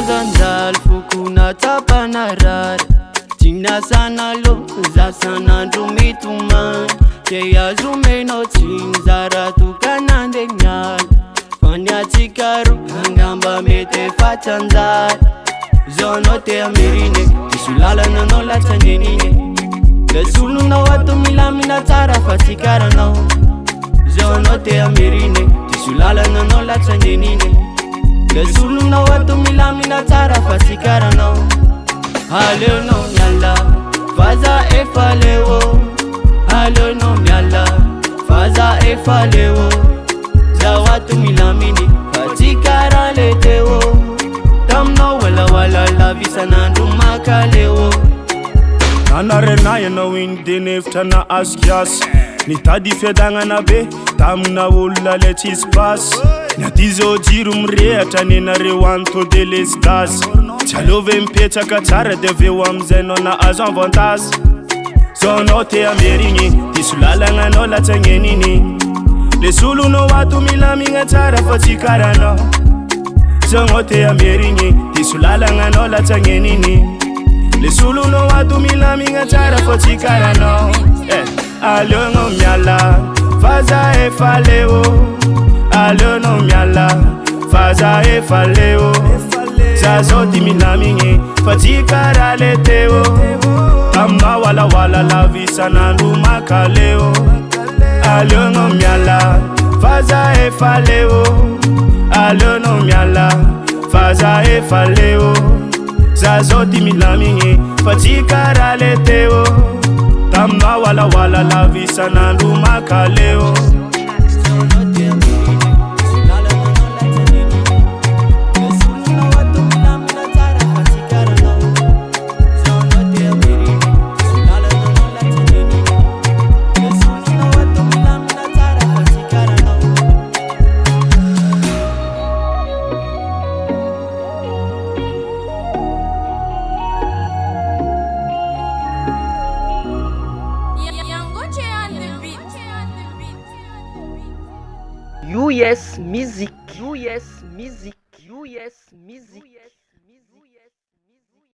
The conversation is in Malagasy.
Zanzal fukuna tapanarara Tina sana lo zasana ndumituman Keya zumeno chinzara tukanande nyal Fanya tikaru hangamba mete fatanzar Zonote amirine Isulala na nola tangenine Lesulu na watu milamina tara fatikara no Zonote amirine Isulala na nola tangenine Lesulu na watu milamina tara fatikara no Haleo no nyala Faza EFA lewo Haleo no nyala Faza EFA lewo Za watu milamini fatikara letewo Tamno wala la visa nandu makalewo Nanare na yana win denefta na askias Nitadi fedanga na be Tamna wula letis pass Natizo jiru mreata nina rewanto de lestas Chalove mpecha kachara deve wamzeno na azan vantas Zonote ameringi Tisulala nga no la tangenini Lesulu no watu milaminga tara fatikara no Zonote ameringi Tisulala nga no la tangenini Lesulu no watu milaminga tara fatikara no Alo no myala Faza EFA lewo Alo no myala Faza EFA lewo Zazoti milamingi fatikara letewo Tamba wala la visa nandu makaleo Alo no myala Faza EFA lewo Alo no myala Faza EFA lewo Zazoti milamingi fatikara letewo Tamba wala la visa nandu makaleo US Music.